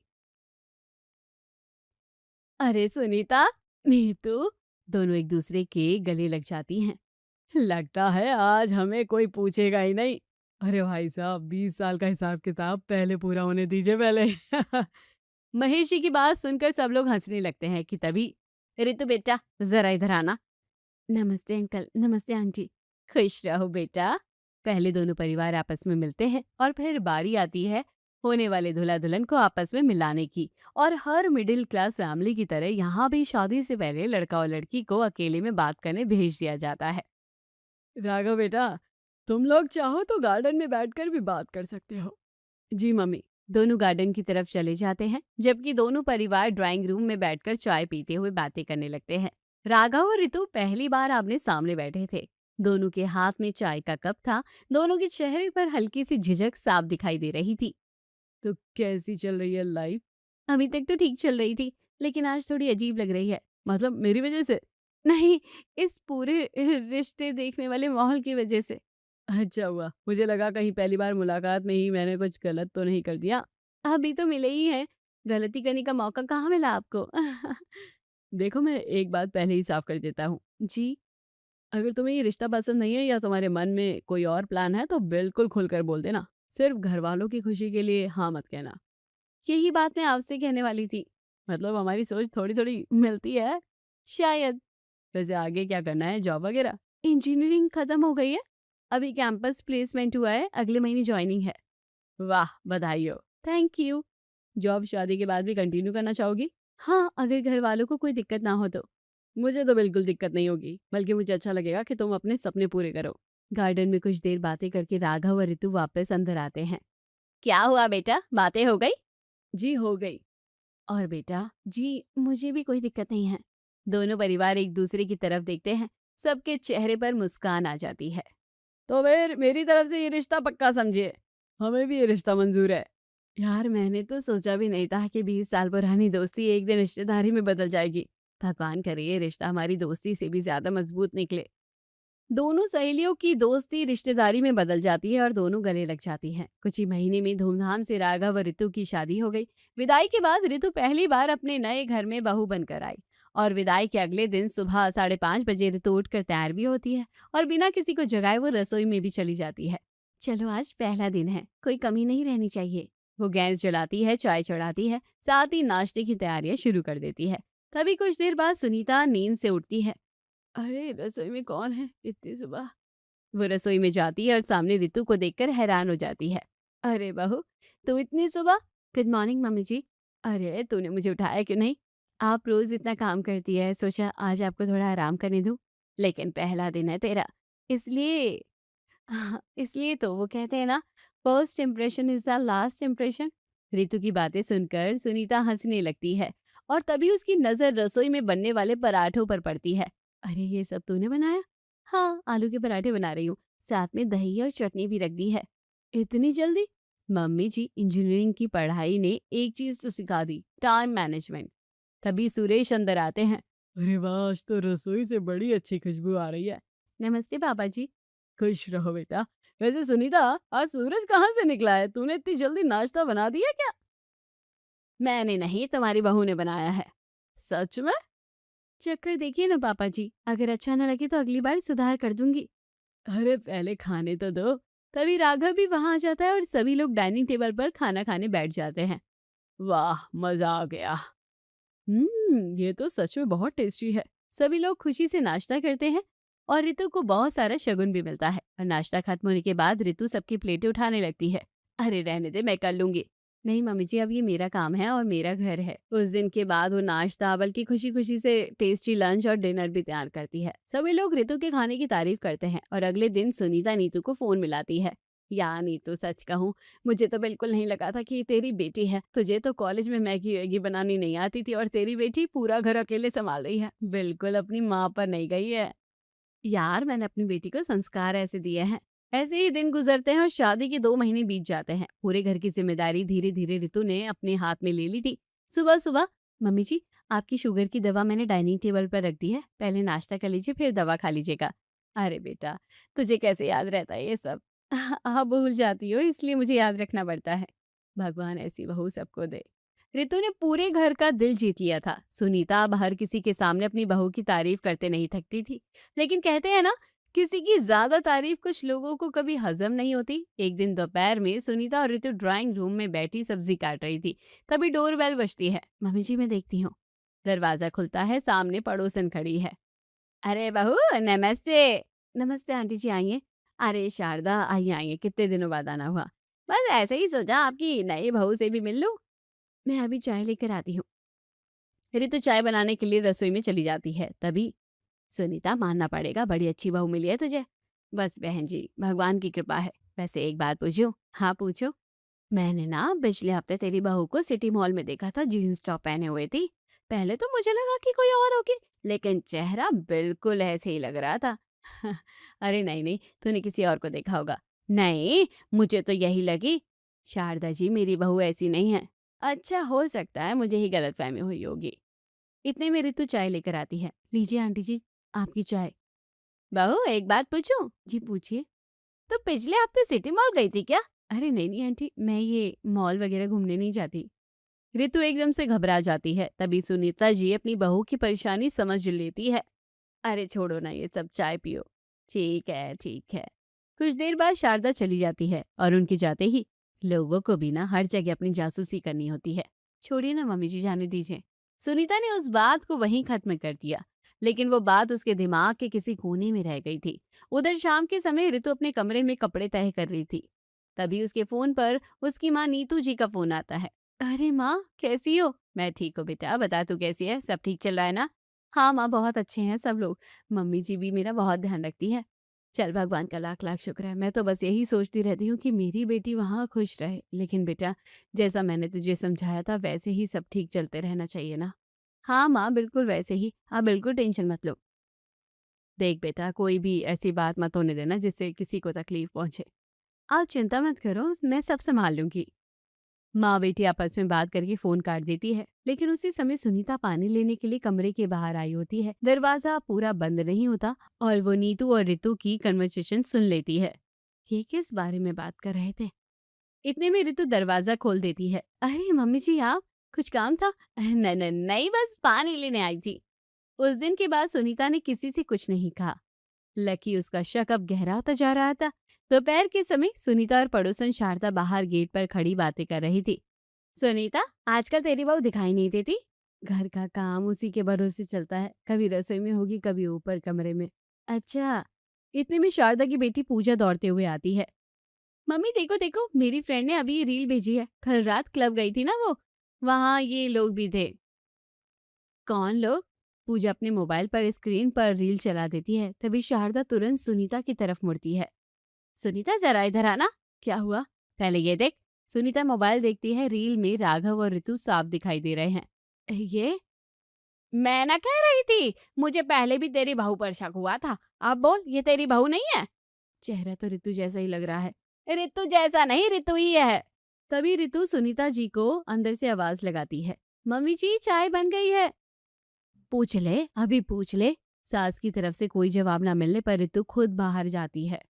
अरे सुनीता, नीतू, दोनों एक दूसरे के गले लग जाती हैं। लगता है आज हमें कोई पूछेगा ही नहीं। अरे भाई साहब, 20 साल का हिसाब किताब पहले पूरा होने दीजिए पहले। महेश जी की बात सुनकर सब लोग हंसने लगते हैं कि तभी, ऋतु बेटा जरा इधर आना। नमस्ते अंकल, नमस्ते आंटी। खुश रहो बेटा। पहले दोनों परिवार आपस में मिलते हैं और फिर बारी आती है होने वाले दूल्हा दुल्हन को आपस में मिलाने की। और हर मिडिल क्लास फैमिली की तरह यहाँ भी शादी से पहले लड़का और लड़की को अकेले में बात करने भेज दिया जाता है। राघव बेटा, तुम लोग चाहो तो गार्डन में बैठकर भी बात कर सकते हो। जी मम्मी। दोनों गार्डन की तरफ चले जाते हैं जबकि दोनों परिवार ड्राइंग रूम में बैठकर चाय पीते हुए बातें करने लगते हैं। राघव और ऋतु पहली बार आमने सामने बैठे थे। दोनों के हाथ में चाय का कप था। दोनों के चेहरे पर हल्की सी झिझक साफ दिखाई दे रही थी। तो कैसी चल रही है लाइफ? अभी तक तो ठीक चल रही थी, लेकिन आज थोड़ी अजीब लग रही है। मतलब मेरी वजह से? नहीं, इस पूरे रिश्ते देखने वाले माहौल की वजह से। अच्छा हुआ, मुझे लगा कहीं पहली बार मुलाकात में ही मैंने कुछ गलत तो नहीं कर दिया। अभी तो मिले ही हैं, गलती करने का मौका कहाँ मिला आपको? देखो, मैं एक बात पहले ही साफ कर देता हूँ। जी? अगर तुम्हें ये रिश्ता पसंद नहीं है या तुम्हारे मन में कोई और प्लान है तो बिल्कुल खुलकर बोल देना। सिर्फ घर वालों की खुशी के लिए हाँ मत कहना। यही बात मैं आपसे कहने वाली थी। मतलब हमारी सोच थोड़ी थोड़ी मिलती है शायद। वैसे आगे क्या करना है, जॉब वगैरह? इंजीनियरिंग खत्म हो गई है, अभी कैंपस प्लेसमेंट हुआ है, अगले महीने ज्वाइनिंग है। वाह, बधाई हो। Thank you. जॉब शादी के बाद भी कंटिन्यू करना चाहोगी? हाँ, अगर घर वालों को कोई दिक्कत ना हो तो। मुझे तो बिल्कुल दिक्कत नहीं होगी, बल्कि मुझे अच्छा लगेगा कि तुम अपने सपने पूरे करो। गार्डन में कुछ देर बातें करके राघव और ऋतु वापस अंदर आते हैं। क्या हुआ बेटा, बातें हो गई? जी हो गई। और बेटा जी, मुझे भी कोई दिक्कत नहीं है। दोनों परिवार एक दूसरे की तरफ देखते हैं। सबके चेहरे पर मुस्कान आ जाती है। तो फिर मेरी तरफ से ये रिश्ता पक्का समझिए। हमें भी ये रिश्ता मंजूर है। यार, मैंने तो सोचा भी नहीं था कि 20 साल पुरानी दोस्ती एक दिन रिश्तेदारी में बदल जाएगी। भगवान करे ये रिश्ता हमारी दोस्ती से भी ज्यादा मजबूत निकले। दोनों सहेलियों की दोस्ती रिश्तेदारी में बदल जाती है और दोनों गले लग जाती हैं। कुछ ही महीने में धूमधाम से राघव और ऋतु की शादी हो गई। विदाई के बाद ऋतु पहली बार अपने नए घर में बहू बनकर आई। और विदाई के अगले दिन सुबह 5:30 बजे ऋतु उठकर तैयार भी होती है और बिना किसी को जगाए वो रसोई में भी चली जाती है। चलो, आज पहला दिन है, कोई कमी नहीं रहनी चाहिए। वो गैस जलाती है, चाय चढ़ाती है, साथ ही नाश्ते की तैयारियां शुरू कर देती है। तभी कुछ देर बाद सुनीता नींद से उठती है। अरे, रसोई में कौन है इतनी सुबह? वो रसोई में जाती है और सामने ऋतु को देखकर हैरान हो जाती है। अरे बहू, तू इतनी सुबह? गुड मॉर्निंग मम्मी जी। अरे, तूने मुझे उठाया क्यों नहीं? आप रोज इतना काम करती है, सोचा आज आपको थोड़ा आराम करने दूं। लेकिन पहला दिन है तेरा, इसलिए इसलिए तो वो कहते हैं ना, first impression is the last impression. Ritu की बातें सुनकर सुनीता हंसने लगती है और तभी उसकी नजर रसोई में बनने वाले पराठों पर पड़ती है। अरे, ये सब तूने बनाया? हाँ, आलू के पराठे बना रही हूँ, साथ में दही और चटनी भी रख दी है। इतनी जल्दी? मम्मी जी, इंजीनियरिंग की पढ़ाई ने एक चीज तो सिखा दी, टाइम मैनेजमेंट। तभी सुरेश अंदर आते हैं। अरे वाह, आज तो रसोई से बड़ी अच्छी खुशबू आ रही है। नमस्ते पापा जी। खुश रहो बेटा। वैसे सुनीता, आज सूरज कहाँ से निकला है? तूने इतनी जल्दी नाश्ता बना दिया क्या? मैंने नहीं, तुम्हारी बहू ने बनाया है। सच में? चक्कर देखिए ना पापा जी, अगर अच्छा न लगे तो अगली बार सुधार कर दूंगी। अरे पहले खाने तो दो। तभी राघव भी वहां आ जाता है और सभी लोग डाइनिंग टेबल पर खाना खाने बैठ जाते हैं। वाह, मजा आ गया। ये तो सच में बहुत टेस्टी है। सभी लोग खुशी से नाश्ता करते हैं और ऋतु को बहुत सारा शगुन भी मिलता है। और नाश्ता खत्म होने के बाद ऋतु सबकी प्लेटें उठाने लगती है। अरे रहने दे, मैं कर लूंगी। नहीं मम्मी जी, अब ये मेरा काम है और मेरा घर है। उस दिन के बाद वो नाश्ता बल्कि खुशी खुशी से टेस्टी लंच और डिनर भी तैयार करती है। सभी लोग ऋतु के खाने की तारीफ करते हैं और अगले दिन सुनीता नीतू को फोन मिलाती है। यार नीतू, सच कहूँ, मुझे तो बिल्कुल नहीं लगा था कि ये तेरी बेटी है। तुझे तो कॉलेज में मैगी वैगी बनानी नहीं आती थी और तेरी बेटी पूरा घर अकेले संभाल रही है, बिल्कुल अपनी माँ पर नहीं गई है। यार, मैंने अपनी बेटी को संस्कार ऐसे दिए हैं। ऐसे ही दिन गुजरते हैं और शादी के 2 महीने बीत जाते हैं। पूरे घर की जिम्मेदारी धीरे धीरे ऋतु ने अपने हाथ में ले ली थी। सुबह सुबह, मम्मी जी, आपकी शुगर की दवा मैंने डाइनिंग टेबल पर रख दी है, पहले नाश्ता कर लीजिए फिर दवा खा लीजिएगा। अरे बेटा, तुझे कैसे याद रहता है ये सब? आप भूल जाती हो, इसलिए मुझे याद रखना पड़ता है। भगवान ऐसी बहू सबको दे। ऋतु ने पूरे घर का दिल जीत लिया था। सुनीता अब हर किसी के सामने अपनी बहू की तारीफ करते नहीं थकती थी। लेकिन कहते हैं ना, किसी की ज्यादा तारीफ कुछ लोगों को कभी हजम नहीं होती। एक दिन दोपहर में सुनीता और ऋतु ड्राइंग रूम में बैठी सब्जी काट रही थी। तभी डोरबेल बजती है। मम्मी जी, मैं देखती हूँ। दरवाजा खुलता है, सामने पड़ोसन खड़ी है। अरे बहू, नमस्ते। नमस्ते आंटी जी, आइए। अरे शारदा, आइए आइए, कितने दिनों बाद आना हुआ। बस ऐसे ही सोचा आपकी नई बहू से भी मिल लूं। मैं अभी चाय लेकर आती हूँ। ऋतु चाय बनाने के लिए रसोई में चली जाती है। तभी सुनीता, मानना पड़ेगा, बड़ी अच्छी बहू मिली है तुझे। बस बहन जी, भगवान की कृपा है। वैसे एक बात पूछूं? हाँ पूछो। मैंने ना पिछले हफ्ते तेरी बहू को सिटी मॉल में देखा था, जीन्स टॉप पहने हुए थी। पहले तो मुझे लगा कि कोई और होगी, लेकिन चेहरा बिल्कुल ऐसे ही लग रहा था। अरे नहीं नहीं, तूने किसी और को देखा होगा। नहीं, मुझे तो यही लगी। शारदा जी, मेरी बहू ऐसी नहीं है। अच्छा, हो सकता है मुझे ही गलतफहमी हुई होगी। इतने में ऋतु चाय लेकर आती है। लीजिए आंटी जी, आपकी चाय। बहू, एक बात पूछूं? जी पूछिए। तो पिछले हफ्ते सिटी मॉल गई थी क्या? अरे नहीं नहीं आंटी, मैं ये मॉल वगैरह घूमने नहीं जाती। ऋतु एकदम से घबरा जाती है। तभी सुनीता जी अपनी बहू की परेशानी समझ लेती है। अरे छोड़ो ना ये सब, चाय पियो। ठीक है ठीक है। कुछ देर बाद शारदा चली जाती है और उनके जाते ही लोगों को भी ना हर जगह अपनी जासूसी करनी होती है। छोड़िए ना मम्मी जी, जाने दीजिए। सुनीता ने उस बात को वहीं खत्म कर दिया, लेकिन वो बात उसके दिमाग के किसी कोने में रह गई थी। उधर शाम के समय ऋतु अपने कमरे में कपड़े तय कर रही थी। तभी उसके फोन पर उसकी माँ नीतू जी का फोन आता है। अरे माँ, कैसी हो? मैं ठीक हूँ बेटा, बता तू कैसी है? सब ठीक चल रहा है ना? हाँ माँ, बहुत अच्छे हैं सब लोग। मम्मी जी भी मेरा बहुत ध्यान रखती है। चल, भगवान का लाख लाख शुक्र है। मैं तो बस यही सोचती रहती हूँ कि मेरी बेटी वहाँ खुश रहे। लेकिन बेटा, जैसा मैंने तुझे समझाया था वैसे ही सब ठीक चलते रहना चाहिए ना? हाँ माँ, बिल्कुल वैसे ही। आप बिल्कुल टेंशन मत लो। देख बेटा, कोई भी ऐसी बात मत होने देना जिससे किसी को तकलीफ पहुंचे। आप चिंता मत करो, मैं सब संभाल लूंगी। माँ बेटी आपस में बात करके फोन काट देती है, लेकिन उसी समय सुनीता पानी लेने के लिए कमरे के बाहर आई होती है। दरवाजा पूरा बंद नहीं होता और वो नीतू और रितु की कन्वर्सेशन सुन लेती है। ये किस बारे में बात कर रहे थे? इतने में रितु दरवाजा खोल देती है। अरे मम्मी जी, आप? कुछ काम था? नहीं नहीं नहीं, बस पानी लेने आई थी। उस दिन के बाद सुनीता ने किसी से कुछ नहीं कहा। लकी उसका शक अब गहरा होता जा रहा था। दोपहर के समय सुनीता और पड़ोसन शारदा बाहर गेट पर खड़ी बातें कर रही थी। सुनीता, आजकल तेरी बहू दिखाई नहीं देती। घर का काम उसी के भरोसे चलता है, कभी रसोई में होगी, कभी ऊपर कमरे में। अच्छा। इतने में शारदा की बेटी पूजा दौड़ते हुए आती है। मम्मी देखो देखो, मेरी फ्रेंड ने अभी ये रील भेजी है। कल रात क्लब गई थी ना वो, वहाँ ये लोग भी थे। कौन लोग? पूजा अपने मोबाइल पर स्क्रीन पर रील चला देती है। तभी शारदा तुरंत सुनीता की तरफ मुड़ती है। सुनीता, जरा इधर आना। क्या हुआ? पहले ये देख। सुनीता मोबाइल देखती है। रील में राघव और ऋतु साफ दिखाई दे रहे हैं। ये मैं ना कह रही थी, मुझे पहले भी तेरी बहू पर शक हुआ था। अब बोल, ये तेरी बहू नहीं है? चेहरा तो ऋतु जैसा ही लग रहा है। ऋतु जैसा नहीं, ऋतु ही है। तभी ऋतु सुनीता जी को अंदर से आवाज लगाती है। मम्मी जी, चाय बन गई है। पूछ ले, अभी पूछ ले। सास की तरफ से कोई जवाब ना मिलने पर ऋतु खुद बाहर जाती है।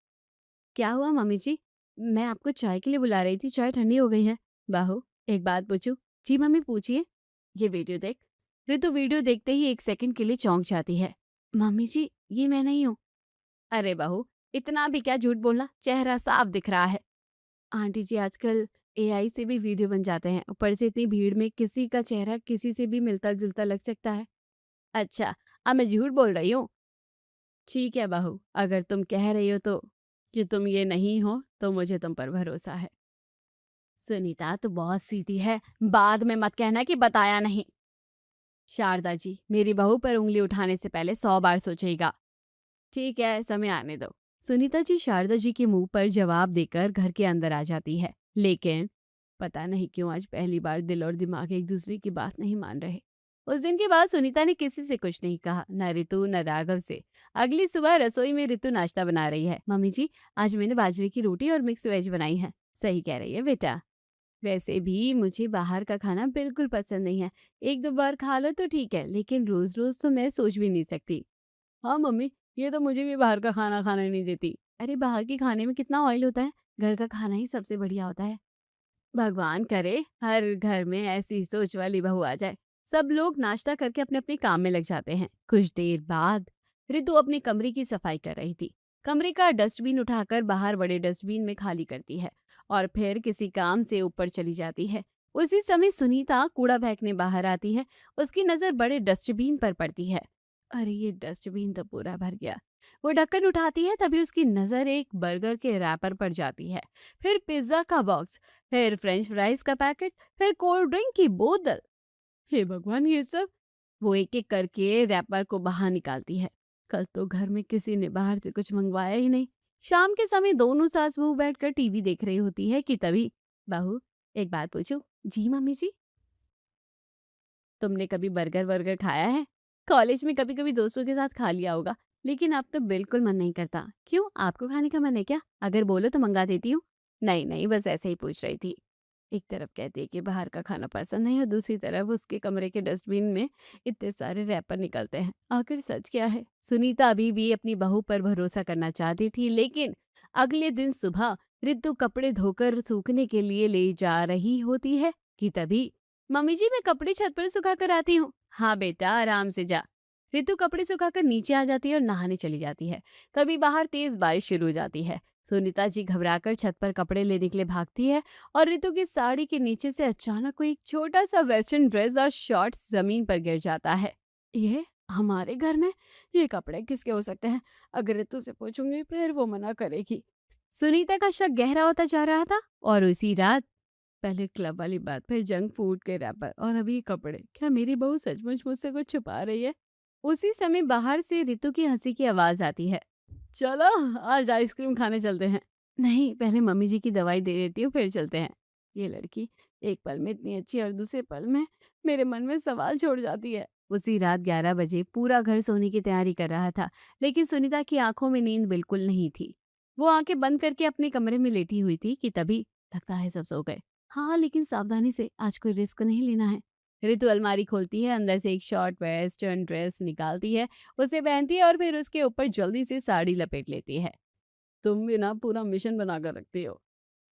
क्या हुआ मम्मी जी? मैं आपको चाय के लिए बुला रही थी, चाय ठंडी हो गई है। बहू, एक बात पूछूं? जी मम्मी, पूछिए। ये वीडियो देख। ऋतु वीडियो देखते ही एक सेकंड के लिए चौंक जाती है। मम्मी जी, ये मैं नहीं हूँ। अरे बहू, इतना भी क्या झूठ बोलना, चेहरा साफ दिख रहा है। आंटी जी, आजकल एआई से भी वीडियो बन जाते हैं, ऊपर से इतनी भीड़ में किसी का चेहरा किसी से भी मिलता जुलता लग सकता है। अच्छा, अब मैं झूठ बोल रही हूँ? ठीक है बहू, अगर तुम कह रही हो तो कि तुम ये नहीं हो, तो मुझे तुम पर भरोसा है। सुनीता, तू बहुत सीधी है, बाद में मत कहना कि बताया नहीं। शारदा जी, मेरी बहू पर उंगली उठाने से पहले 100 बार सोचेगा। ठीक है, समय आने दो। सुनीता जी शारदा जी के मुंह पर जवाब देकर घर के अंदर आ जाती है। लेकिन पता नहीं क्यों आज पहली बार दिल और दिमाग एक दूसरे की बात नहीं मान रहे। उस दिन के बाद सुनीता ने किसी से कुछ नहीं कहा, न ऋतु न राघव से। अगली सुबह रसोई में ऋतु नाश्ता बना रही है। मम्मी जी, आज मैंने बाजरे की रोटी और मिक्स वेज बनाई है। सही कह रही है बेटा। वैसे भी मुझे बाहर का खाना बिल्कुल पसंद नहीं है। एक दो बार खा लो तो ठीक है, लेकिन रोज रोज तो मैं सोच भी नहीं सकती। हाँ मम्मी, ये तो मुझे भी बाहर का खाना खाने नहीं देती। अरे बाहर के खाने में कितना ऑयल होता है, घर का खाना ही सबसे बढ़िया होता है। भगवान करे हर घर में ऐसी सोच वाली बहू आ जाए। सब लोग नाश्ता करके अपने अपने काम में लग जाते हैं। कुछ देर बाद रितु अपने कमरे की सफाई कर रही थी। कमरे का डस्टबिन उठाकर बाहर बड़े डस्टबिन में खाली करती है और फिर किसी काम से ऊपर चली जाती है। उसी समय सुनीता कूड़ा फेंकने बाहर आती है। उसकी नजर बड़े डस्टबिन पर पड़ती है। अरे ये डस्टबिन तो पूरा भर गया। वो ढक्कन उठाती है तभी उसकी नजर एक बर्गर के रैपर पर जाती है, फिर पिज्जा का बॉक्स, फिर फ्रेंच फ्राइज का पैकेट, फिर कोल्ड ड्रिंक की बोतल। हे भगवान, ये सब! वो एक एक करके रैपर को बाहर निकालती है। कल तो घर में किसी ने बाहर से कुछ मंगवाया ही नहीं। शाम के समय दोनों सास बहू बैठकर टीवी देख रही होती है कि तभी, बहू, एक बात पूछूं? जी मम्मी जी। तुमने कभी बर्गर वर्गर खाया है? कॉलेज में कभी कभी दोस्तों के साथ खा लिया होगा, लेकिन अब तो बिल्कुल मन नहीं करता। क्यों, आपको खाने का मन है क्या? अगर बोलो तो मंगा देती हूँ। नहीं नहीं, बस ऐसे ही पूछ रही थी। एक तरफ कहती है कि बाहर का खाना पसंद नहीं और दूसरी तरफ उसके कमरे के डस्टबिन में इतने सारे रैपर निकलते हैं। आखिर सच क्या है? सुनीता अभी भी अपनी बहू पर भरोसा करना चाहती थी, लेकिन अगले दिन सुबह रितु कपड़े धोकर सूखने के लिए ले जा रही होती है कि तभी, मम्मी जी मैं कपड़े छत पर सुखा कर आती हूँ। हाँ बेटा, आराम से जा। रितु कपड़े सुखाकर नीचे आ जाती है और नहाने चली जाती है। तभी बाहर तेज बारिश शुरू हो जाती है। सुनीता जी घबराकर छत पर कपड़े लेने के लिए भागती है और रितु की साड़ी के नीचे से अचानक कोई एक छोटा सा वेस्टर्न ड्रेस और शॉर्ट्स जमीन पर गिर जाता है। ये हमारे घर में ये कपड़े किसके हो सकते हैं? अगर रितु से पूछूंगी फिर वो मना करेगी। सुनीता का शक गहरा होता जा रहा था और उसी रात, पहले क्लब वाली बात, फिर जंक फूड के रैपर और अभी ये कपड़े, क्या मेरी बहू सचमुच मुझसे कुछ छुपा रही है? उसी समय बाहर से रितु की हंसी की आवाज आती है। चलो आज आइसक्रीम खाने चलते हैं। नहीं, पहले मम्मी जी की दवाई दे देती हूँ फिर चलते हैं। ये लड़की एक पल में इतनी अच्छी और दूसरे पल में मेरे मन में सवाल छोड़ जाती है। उसी रात 11 बजे पूरा घर सोने की तैयारी कर रहा था, लेकिन सुनीता की आंखों में नींद बिल्कुल नहीं थी। वो आंखें बंद करके अपने कमरे में लेटी हुई थी कि तभी, लगता है सब सो गए। हाँ, लेकिन सावधानी से, आज कोई रिस्क नहीं लेना है। ऋतु अलमारी खोलती है, अंदर से एक शॉर्ट वेस्टर्न ड्रेस निकालती है, उसे पहनती है और फिर उसके ऊपर जल्दी से साड़ी लपेट लेती है। तुम भी ना पूरा मिशन बनाकर रखती हो।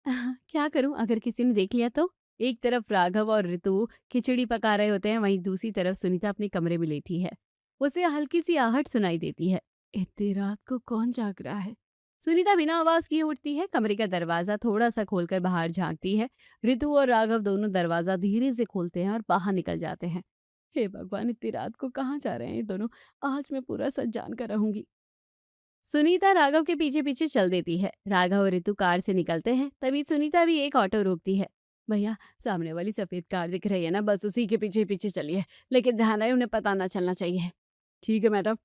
क्या करूं, अगर किसी ने देख लिया तो? एक तरफ राघव और ऋतु खिचड़ी पका रहे होते हैं, वहीं दूसरी तरफ सुनीता अपने कमरे में लेटी है। उसे हल्की सी आहट सुनाई देती है। इतनी रात को कौन जाग रहा है? सुनीता बिना आवाज किए उठती है, कमरे का दरवाजा थोड़ा सा खोलकर बाहर झांकती है। ऋतु और राघव दोनों दरवाजा धीरे से खोलते हैं और बाहर निकल जाते हैं। हे भगवान, इतनी रात को कहाँ जा रहे हैं ये दोनों? आज मैं पूरा सच जान कर रहूंगी। सुनीता राघव के पीछे पीछे चल देती है। राघव और ऋतु कार से निकलते हैं, तभी सुनीता भी एक ऑटो रोकती है। भैया, सामने वाली सफेद कार दिख रही है ना, बस उसी के पीछे पीछे चलिए, लेकिन ध्यान रहे उन्हें पता ना चलना चाहिए। ठीक है मैडम।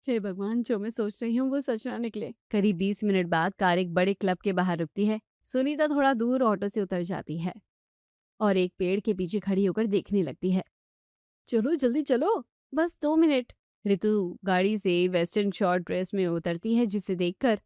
हे भगवान, जो मैं सोच रही हूँ वो सच ना निकले। करीब 20 मिनट बाद कार एक बड़े क्लब के बाहर रुकती है। सुनीता थोड़ा दूर ऑटो से उतर जाती है और एक पेड़ के पीछे खड़ी होकर देखने लगती है। चलो जल्दी चलो, बस 2 मिनट। ऋतु गाड़ी से वेस्टर्न शॉर्ट ड्रेस में उतरती है, जिसे देखकर,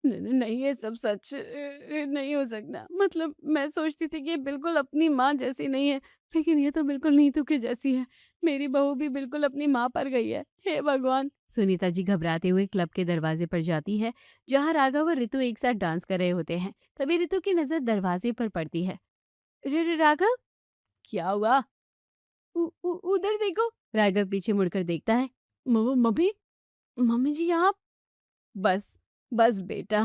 नहीं ये सब सच नहीं हो सकता। मतलब मैं सोचती थी कि ये बिल्कुल अपनी माँ जैसी नहीं है, लेकिन ये तो बिल्कुल नीतू की जैसी है। मेरी बहू भी बिल्कुल अपनी माँ पर गई है। हे भगवान! सुनीता जी घबराते हुए क्लब के दरवाजे पर जाती है, जहाँ राघव और ऋतु एक साथ डांस कर रहे होते हैं। तभी ऋतु की नजर दरवाजे पर पड़ती है। राघव, क्या हुआ? उधर देखो। राघव पीछे मुड़कर देखता है। मम्मी, मम्मी जी आप? बस बस बेटा,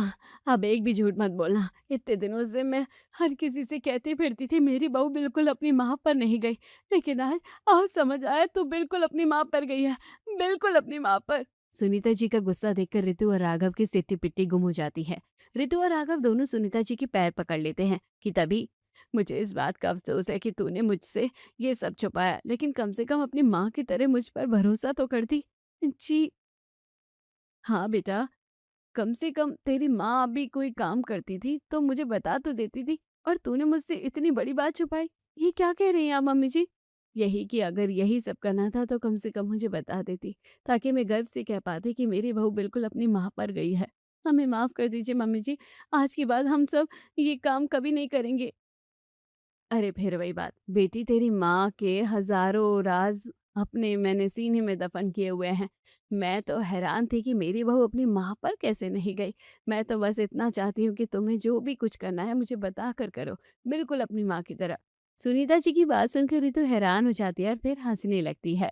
अब एक भी झूठ मत बोलना। इतने दिनों से मैं हर किसी से कहती फिरती थी मेरी बहू बिल्कुल अपनी माँ पर नहीं गई, लेकिन आज आज समझ आया तू बिल्कुल अपनी माँ पर गई है, बिल्कुल अपनी माँ पर। सुनीता जी का गुस्सा देखकर ऋतु और राघव की सिट्टी पिट्टी गुम हो जाती है। ऋतु और राघव दोनों सुनीता जी के पैर पकड़ लेते हैं कि तभी, मुझे इस बात का अफसोस है कि तूने मुझसे ये सब छुपाया, लेकिन कम से कम अपनी माँ की तरह मुझ पर भरोसा तो करती। जी हाँ बेटा, कम से कम तेरी माँ अभी कोई काम करती थी तो मुझे बता तो देती थी, और तूने मुझसे इतनी बड़ी बात छुपाई। ये क्या कह रही हैं आप मम्मी जी? यही कि अगर यही सब करना था तो कम से कम मुझे बता देती, ताकि मैं गर्व से कह पाती कि मेरी बहू बिल्कुल अपनी माँ पर गई है। हमें माफ कर दीजिए मम्मी जी, आज के बाद हम सब ये काम कभी नहीं करेंगे। अरे फिर वही बात, बेटी तेरी माँ के हजारों राज अपने मैंने सीने में दफन किए हुए हैं। मैं तो हैरान थी कि मेरी बहू अपनी माँ पर कैसे नहीं गई। मैं तो बस इतना चाहती हूँ कि तुम्हें जो भी कुछ करना है मुझे बता कर करो, बिल्कुल अपनी माँ की तरह। सुनीता जी की बात सुनकर रितु हैरान हो जाती है और फिर हंसने लगती है।